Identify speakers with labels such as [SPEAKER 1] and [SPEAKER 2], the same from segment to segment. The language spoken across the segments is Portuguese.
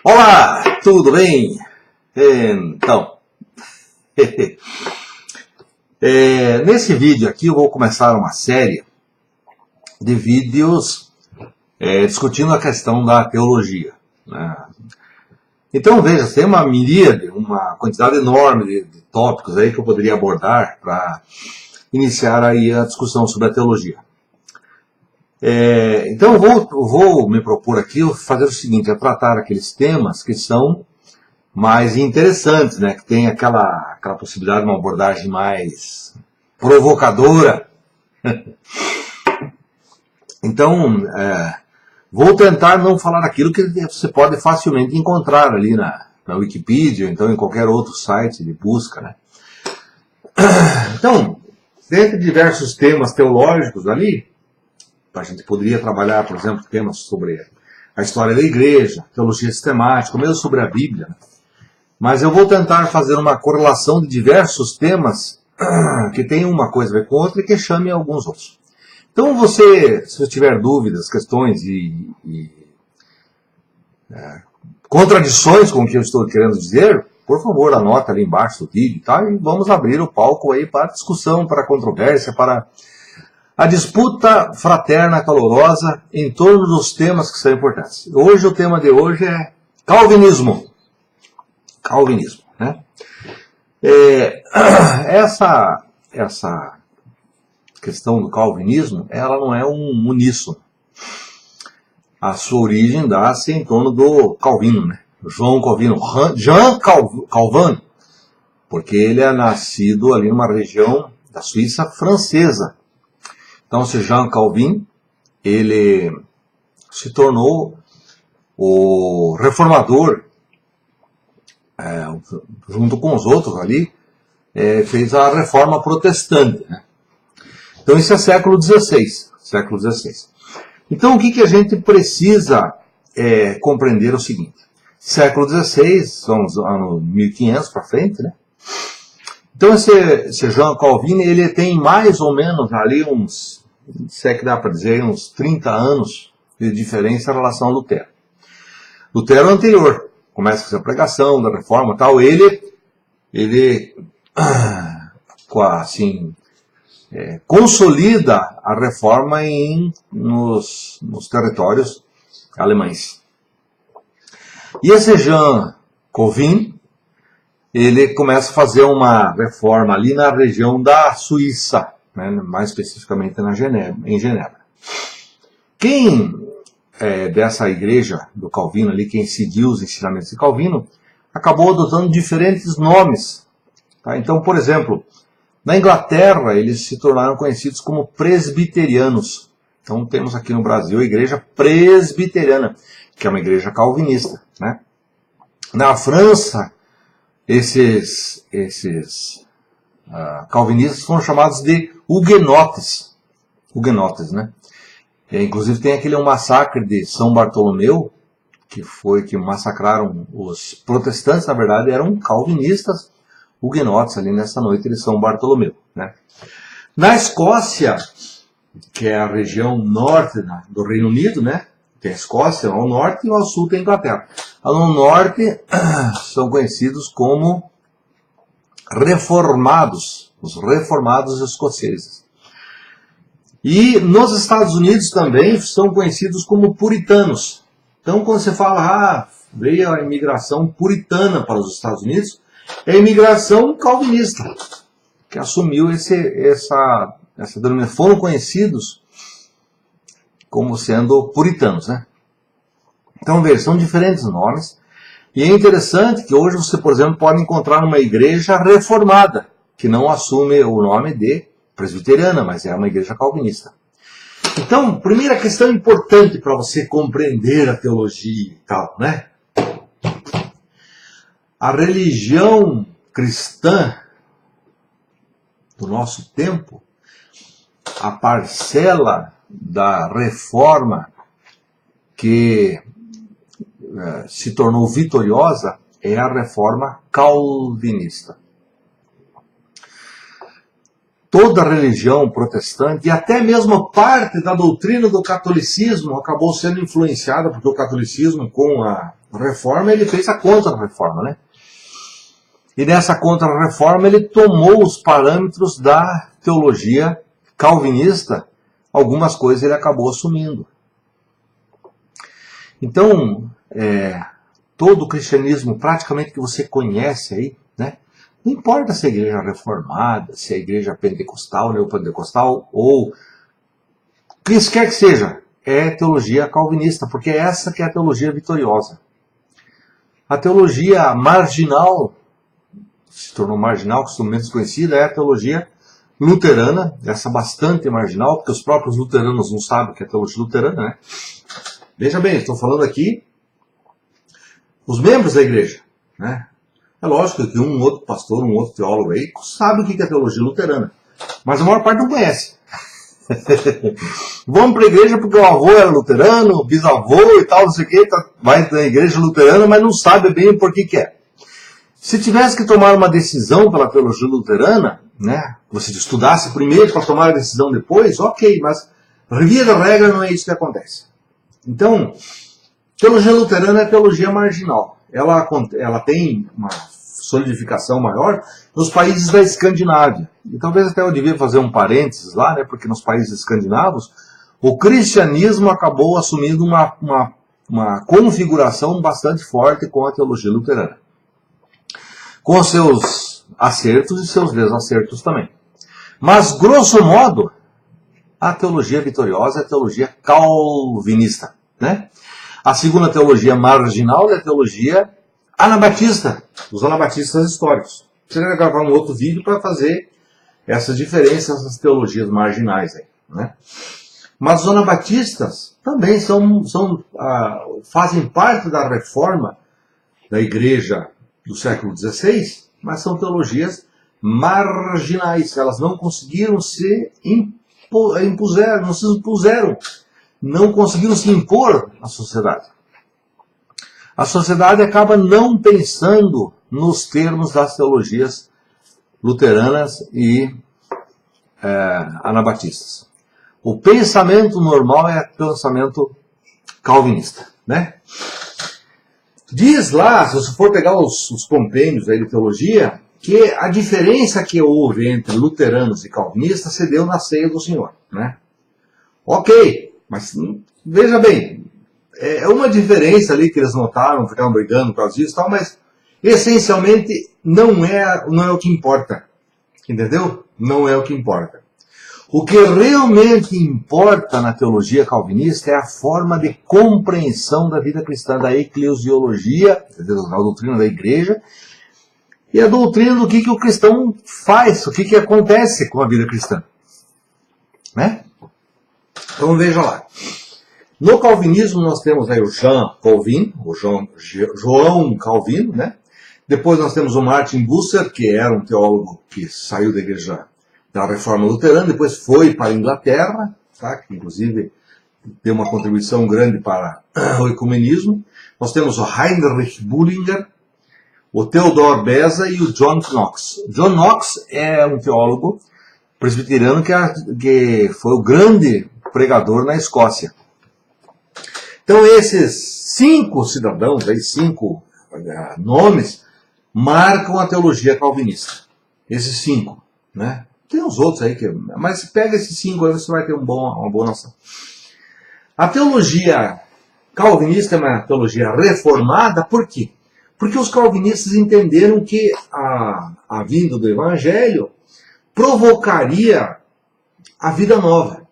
[SPEAKER 1] Olá, tudo bem? Então, nesse vídeo aqui eu vou começar uma série de vídeos discutindo a questão da teologia, né? Então veja, tem uma miríade, uma quantidade enorme de tópicos aí que eu poderia abordar para iniciar aí a discussão sobre a teologia. Então eu vou me propor aqui fazer o seguinte, tratar aqueles temas que são mais interessantes, né? Que tem aquela possibilidade de uma abordagem mais provocadora. Então, vou tentar não falar aquilo que você pode facilmente encontrar ali na Wikipedia, ou então em qualquer outro site de busca, né? Então, dentre diversos temas teológicos ali, a gente poderia trabalhar, por exemplo, temas sobre a história da igreja, teologia sistemática, mesmo sobre a Bíblia, né? Mas eu vou tentar fazer uma correlação de diversos temas que tem uma coisa a ver com outra e que chame alguns outros. Então se você tiver dúvidas, questões e contradições com o que eu estou querendo dizer, por favor, anota ali embaixo do vídeo, tá? E vamos abrir o palco aí para discussão, para controvérsia, para a disputa fraterna, calorosa, em torno dos temas que são importantes. Hoje, o tema de hoje é calvinismo. Calvinismo, né? Essa questão do calvinismo, ela não é um uníssono. A sua origem dá-se em torno do Calvino, né? João Calvino, Jean Calvin, porque ele é nascido ali numa região da Suíça francesa. Então, esse Jean Calvin, ele se tornou o reformador, junto com os outros ali, fez a reforma protestante, né? Então, isso é século XVI. Então, o que a gente precisa compreender é o seguinte. Século XVI, são os anos 1500 para frente, né? Então, esse Jean Calvin, ele tem mais ou menos ali uns, se é que dá para dizer, uns 30 anos de diferença em relação a Lutero. Lutero é anterior, começa com a pregação da reforma e tal, ele assim, consolida a reforma nos territórios alemães. E esse Jean Calvin, ele começa a fazer uma reforma ali na região da Suíça, né, mais especificamente em Genebra. Quem dessa igreja do Calvino ali, quem seguiu os ensinamentos de Calvino, acabou adotando diferentes nomes. Tá? Então, por exemplo, na Inglaterra, eles se tornaram conhecidos como presbiterianos. Então, temos aqui no Brasil a igreja presbiteriana, que é uma igreja calvinista, né? Na França, esses calvinistas foram chamados de huguenotes, né? Inclusive tem aquele massacre de São Bartolomeu, que massacraram os protestantes, na verdade eram calvinistas huguenotes ali nessa noite de São Bartolomeu, né? Na Escócia, que é a região norte do Reino Unido, né? Tem a Escócia ao norte e ao sul tem a Inglaterra. No norte são conhecidos como reformados, os reformados escoceses. E nos Estados Unidos também são conhecidos como puritanos. Então, quando você fala, veio a imigração puritana para os Estados Unidos, é a imigração calvinista, que assumiu essa denominação. Foram conhecidos como sendo puritanos, né? Então, veja, são diferentes nomes. E é interessante que hoje você, por exemplo, pode encontrar uma igreja reformada, que não assume o nome de presbiteriana, mas é uma igreja calvinista. Então, primeira questão importante para você compreender a teologia e tal, né? A religião cristã do nosso tempo, a parcela da reforma que se tornou vitoriosa é a reforma calvinista. Toda a religião protestante e até mesmo parte da doutrina do catolicismo acabou sendo influenciada, porque o catolicismo, com a Reforma, ele fez a Contra-Reforma, né? E nessa Contra-Reforma ele tomou os parâmetros da teologia calvinista, algumas coisas ele acabou assumindo. Então, todo o cristianismo praticamente que você conhece aí, né? Não importa se é a igreja reformada, se é a igreja pentecostal, neopentecostal, ou que quer que seja, é teologia calvinista, porque é essa que é a teologia vitoriosa. A teologia marginal, se tornou marginal, costumamente desconhecida, é a teologia luterana, essa bastante marginal, porque os próprios luteranos não sabem o que é teologia luterana, né? Veja bem, estou falando aqui os membros da igreja, né? É lógico que um outro pastor, um outro teólogo aí, sabe o que é teologia luterana, mas a maior parte não conhece. Vamos para a igreja porque o avô era luterano, o bisavô e tal, não sei o que, vai na igreja luterana, mas não sabe bem o porquê que é. Se tivesse que tomar uma decisão pela teologia luterana, né, você estudasse primeiro para tomar a decisão depois, ok, mas via da regra não é isso que acontece. Então, teologia luterana é teologia marginal. Ela tem uma solidificação maior nos países da Escandinávia. E talvez até eu devia fazer um parênteses lá, né, porque nos países escandinavos, o cristianismo acabou assumindo uma configuração bastante forte com a teologia luterana, com seus acertos e seus desacertos também. Mas, grosso modo, a teologia vitoriosa é a teologia calvinista, né? A segunda teologia marginal é a teologia anabatista, os anabatistas históricos. Precisaria gravar um outro vídeo para fazer essas diferenças, essas teologias marginais aí, né? Mas os anabatistas também fazem parte da reforma da igreja do século XVI, mas são teologias marginais. Elas não conseguiram não conseguiram se impor à sociedade. A sociedade acaba não pensando nos termos das teologias luteranas e anabatistas. O pensamento normal é o pensamento calvinista, né? Diz lá, se você for pegar os compêndios aí de teologia, que a diferença que houve entre luteranos e calvinistas se deu na ceia do Senhor, né? Ok, mas veja bem, é uma diferença ali que eles notaram, ficaram brigando por causa disso e tal, mas essencialmente não é o que importa, entendeu? Não é o que importa. O que realmente importa na teologia calvinista é a forma de compreensão da vida cristã, da eclesiologia, da doutrina da igreja, e a doutrina do que o cristão faz, o que acontece com a vida cristã, né? Então veja lá. No calvinismo nós temos aí o Jean Calvin, João Calvino, né? Depois nós temos o Martin Bucer, que era um teólogo que saiu da igreja da Reforma Luterana, depois foi para a Inglaterra, tá? Que inclusive deu uma contribuição grande para o ecumenismo. Nós temos o Heinrich Bullinger, o Theodor Beza e o John Knox. John Knox é um teólogo presbiteriano que foi o grande pregador na Escócia. Então esses 5 cidadãos, aí, 5 nomes, marcam a teologia calvinista. Esses 5, né? Tem os outros aí, mas pega esses 5 aí, você vai ter uma boa noção. A teologia calvinista é uma teologia reformada, por quê? Porque os calvinistas entenderam que a vinda do Evangelho provocaria a vida nova,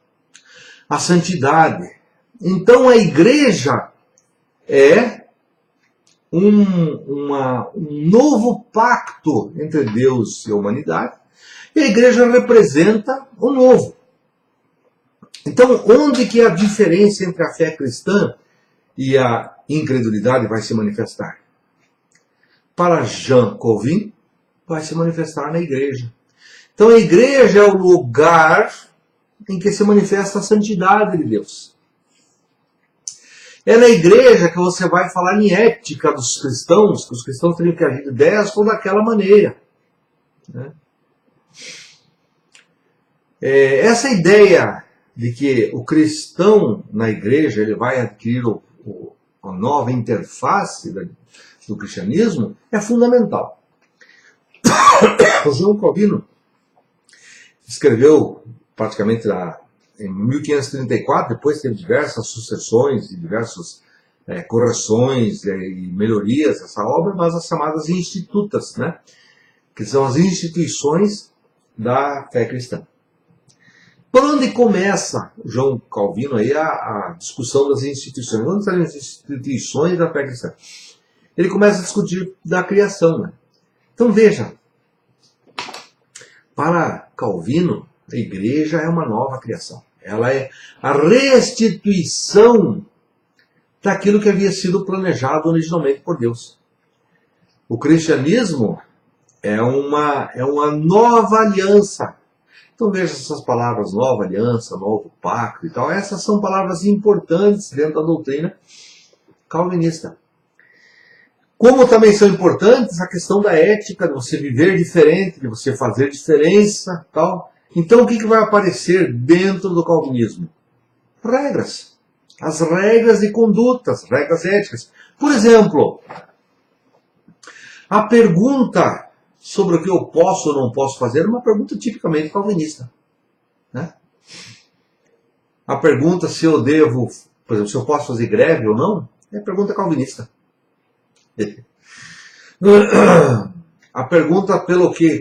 [SPEAKER 1] a santidade. Então a igreja é um novo pacto entre Deus e a humanidade, e a igreja representa o novo. Então, onde que a diferença entre a fé cristã e a incredulidade vai se manifestar? Para Jean Calvin, vai se manifestar na igreja. Então a igreja é o lugar em que se manifesta a santidade de Deus. É na igreja que você vai falar em ética dos cristãos, que os cristãos teriam que agir desta ou daquela maneira, né? Essa ideia de que o cristão na igreja ele vai adquirir nova interface do cristianismo, é fundamental. O João Calvino escreveu praticamente em 1534, depois teve diversas sucessões e diversas correções e melhorias dessa obra, mas as chamadas institutas, né? Que são as instituições da fé cristã. Por onde começa João Calvino aí a discussão das instituições? Onde estão as instituições da fé cristã? Ele começa a discutir da criação, né? Então veja, para Calvino, a igreja é uma nova criação. Ela é a restituição daquilo que havia sido planejado originalmente por Deus. O cristianismo é uma nova aliança. Então veja essas palavras, nova aliança, novo pacto e tal. Essas são palavras importantes dentro da doutrina calvinista. Como também são importantes a questão da ética, de você viver diferente, de você fazer diferença, tal. Então o que vai aparecer dentro do calvinismo? Regras. As regras de conduta, as regras éticas. Por exemplo, a pergunta sobre o que eu posso ou não posso fazer é uma pergunta tipicamente calvinista, né? A pergunta se eu devo, por exemplo, se eu posso fazer greve ou não, é pergunta calvinista. A pergunta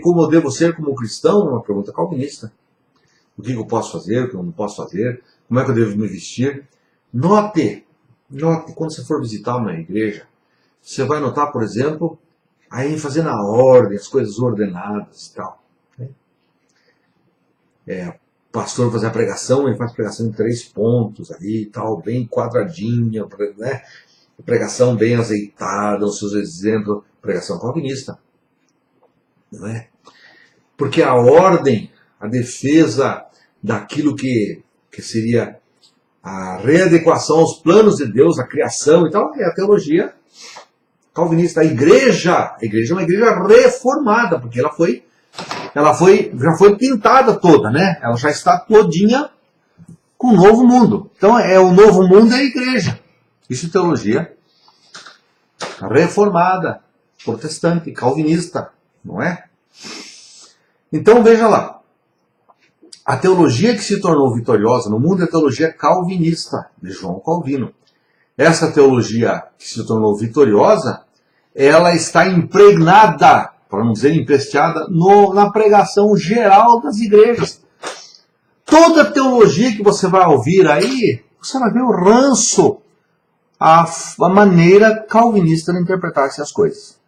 [SPEAKER 1] como eu devo ser como cristão é uma pergunta calvinista. O que eu posso fazer, o que eu não posso fazer, como é que eu devo me vestir. Note, quando você for visitar uma igreja, você vai notar, por exemplo, a ênfase na ordem, as coisas ordenadas e tal. O pastor fazer a pregação, ele faz a pregação em 3 pontos ali e tal, bem quadradinha, né? Pregação bem azeitada, os seus exemplos, pregação calvinista. Não é? Porque a ordem, a defesa daquilo que seria a readequação aos planos de Deus, a criação e tal, é a teologia calvinista. A igreja é uma igreja reformada, porque já foi pintada toda, né? Ela já está todinha com o novo mundo. Então o novo mundo é a igreja. Isso é teologia reformada, protestante, calvinista, não é? Então veja lá, a teologia que se tornou vitoriosa no mundo é a teologia calvinista, de João Calvino. Essa teologia que se tornou vitoriosa, ela está impregnada, para não dizer empesteada, na pregação geral das igrejas. Toda teologia que você vai ouvir aí, você vai ver o ranço, a maneira calvinista de interpretar-se as coisas.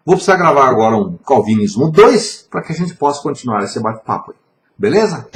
[SPEAKER 1] Vou precisar gravar agora um Calvinismo 2 para que a gente possa continuar esse bate-papo aí. Beleza?